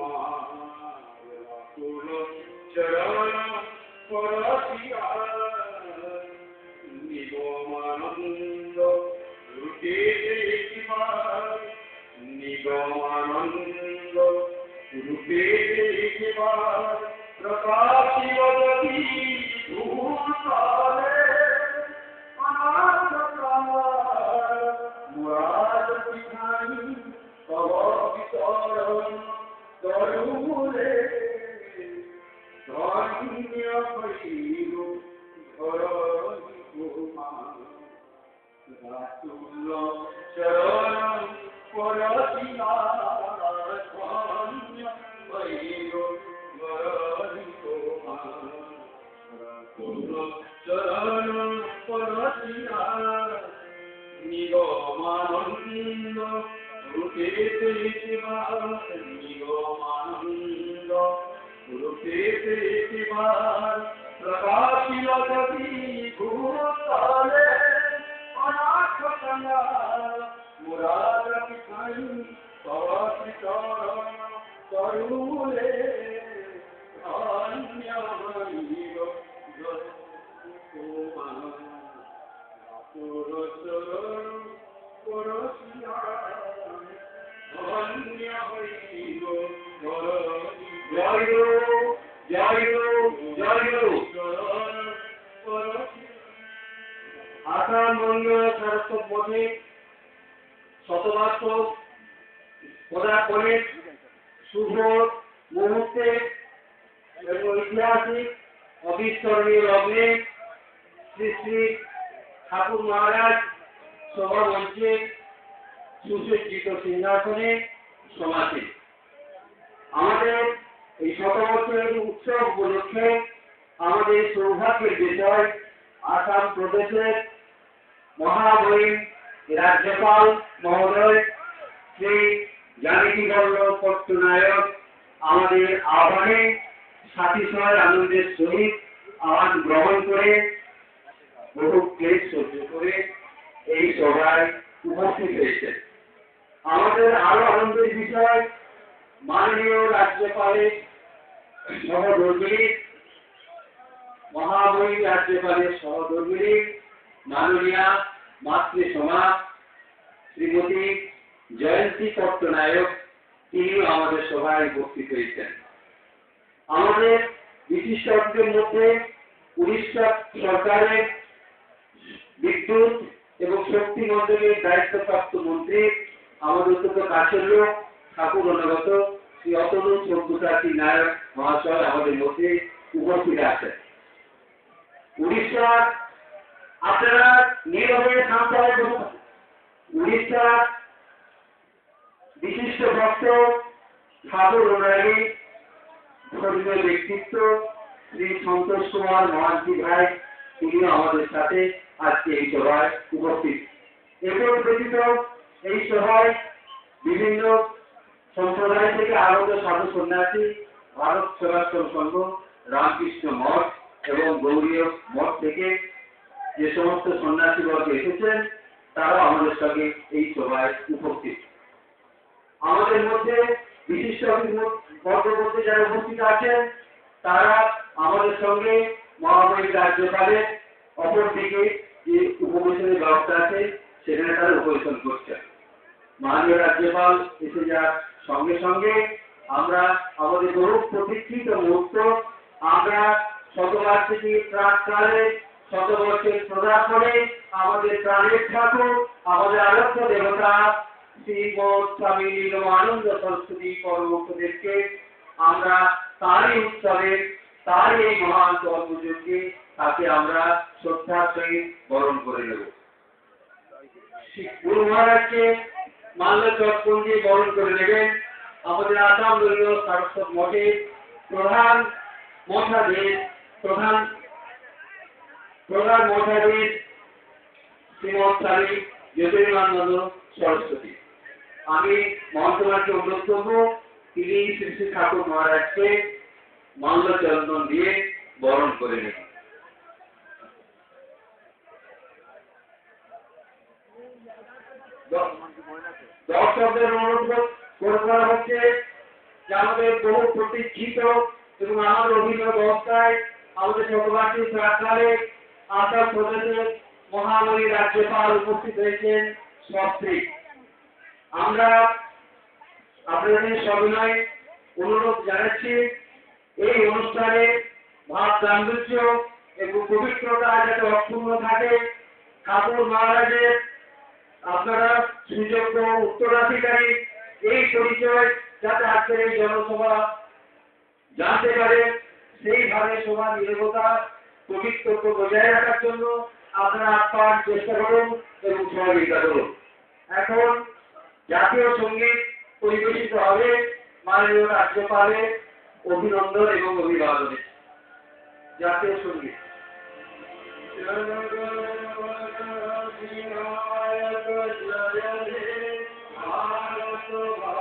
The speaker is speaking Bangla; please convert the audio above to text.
তোমার চরণ পরশিয়া নিগমানন্দ রূপে দেখিবার নিগমানন্দ রূপে দেখিবার প্রকাশিব যদি ভূতলে অনাথ প্রাণ মুরাদ বিধানী তব বিচরণ তরুলে ধন্য হইল ধরণি কুমার রাতুল চরণ পরশিয়া ধন্য হইল ধরণি কুমার রাতুল চরণ পরশিয়া নিগমানন্দ রূপে দেখিবার নিগমানন্দ রূপে দেখিবার প্রকাশিল যদি ভূতলে অনাথ প্রাণ মুরাদ বিধানী তব শ্রীচরণ তরুলে ধন্য হইল কুমার রাতুল চরণ পরশিয়া ধন্য হইল ধরণি জয় জয় জয় আসাম বঙ্গীয় সারস্বত মঠে শতবর্ষ পদার্পণের শুভ মুহূর্তে এবং ঐতিহাসিক অবিস্মরণীয় লগ্নে শ্রী শ্রী ঠাকুর মহারাজ সভা মঞ্চে সুসজ্জিত সিংহাসনে সমাসীন। আমাদের এই শতবর্ষের উৎসব উপলক্ষে আমাদের সৌভাগ্যের বিষয় আসাম প্রদেশের মহামহিম রাজ্যপাল মহোদয় শ্রী জানকী বল্লভ পট্টনায়ক আমাদের আহ্বানে সাতিশয় আনন্দের সহিত আহ্বান গ্রহণ করে বহু ক্লেশ সহ্য করে এই সভায় উপস্থিত হয়েছেন। আমাদের আরো আনন্দের বিষয় মাননীয় রাজ্যপালের সহধর্মিণী মহামহিম রাজ্যপালের সহধর্মিণী মাননীয়া মাতৃসমাজ শ্রীমতী জয়ন্তী পট্টনায়ক তিনিও আমাদের সভায় উপস্থিত হয়েছেন। আমাদের বিশিষ্টদের মধ্যে উড়িষ্যা সরকারের বিদ্যুৎ এবং শক্তি মন্ত্রকের দায়িত্বপ্রাপ্ত মন্ত্রী আমাদের অত্যন্ত কাছের লোক ঠাকুর অনুগত শ্রী অতনু সব্যসাচী নায়ক মহাশয় আমাদের মধ্যে উপস্থিত আছেন। উড়িষ্যার আপনারা নীরবে শান্তভাবে উড়িষ্যার বিশিষ্ট ভক্ত ঠাকুর অনুরাগী ধর্মীয় ব্যক্তিত্ব শ্রী সন্তোষ কুমার মহান্তি ভাই তিনিও আমাদের সাথে আজকে এই সভায় উপস্থিত। এরপর ব্যতীত এই সভায় বিভিন্ন সম্প্রদায় থেকে আগত সাধু সন্ন্যাসী ভারত সেবাশ্রম সংঘ রামকৃষ্ণ মঠ এবং গৌরীয় মঠ থেকে যে সমস্ত সন্ন্যাসীবর্গ এসেছেন তারাও আমাদের সঙ্গে এই সভায় উপস্থিত। আমাদের মধ্যে বিশিষ্ট বর্গ মধ্যে যারা উপস্থিত আছেন তারা আমাদের সঙ্গে মহামহিম রাজ্যপালের অপর দিকে যে উপবেশনের ব্যবস্থা আছে সেখানে তারা উপবেশন করছেন। মাননীয় রাজ্যপাল এসে যাওয়ার সঙ্গে সঙ্গে আমরা আমাদের বহু প্রতীক্ষিত মুহূর্ত আমরা শতবার্ষিকী প্রাককালে শতবর্ষের পদার্পণে আমাদের প্রাণের ঠাকুর আমাদের আরাধ্য দেবতা শ্রীমৎ স্বামী নীলমানন্দ সরস্বতী পরমহংসদেবকে আমরা তারই উৎসবে তারই এই মহান কর্মযজ্ঞে তাকে আমরা শ্রদ্ধার সহিত বরণ করে নেব। গুরু মহারাজকে মাল্য চর্পণ দিয়ে বরণ করে নেবেন আমাদের আসাম দলীয় সারস্বত মঠের প্রধান মঠাধীশ শ্রীমৎ স্বামী জ্যোতির্মানন্দ সরস্বতী। আমি মহাত্মাকে অনুরোধ করব তিনি শ্রী শ্রী ঠাকুর মহারাজকে মাল্য চন্দন দিয়ে বরণ করে নেবেন। দর্শকদের অনুরোধ করা হচ্ছে যে আমাদের বহু প্রতীক্ষিত এবং আমাদের অভিনব ব্যবস্থায় আমাদের চট্টগ্রামের প্রাক্কালে আসাম প্রদেশের মহামহিম রাজ্যপাল উপস্থিত হয়েছেন সস্ত্রীক। আমরা আপনাদের সবিনয় অনুরোধ জানাচ্ছি এই অনুষ্ঠানে ভাব গাম্ভীর্য এবং পবিত্রতা যাতে অক্ষুণ্ণ থাকে, ঠাকুর মহারাজের আপনারা সুযোগ্য উত্তরাধিকারী এই পরিচয় যাতে আজকের এই জনসভা জানতে পারে, সেইভাবে সভা নিরবতা পবিত্রতা বজায় রাখার জন্য আপনারা আপ্রাণ চেষ্টা করুন এবং সহযোগিতা করুন। এখন জাতীয় সঙ্গীত পরিবেশিত হবে মাননীয় রাজ্যপালের অভিনন্দন এবং অভিবাদনে। জাতীয় সঙ্গীত। ভারত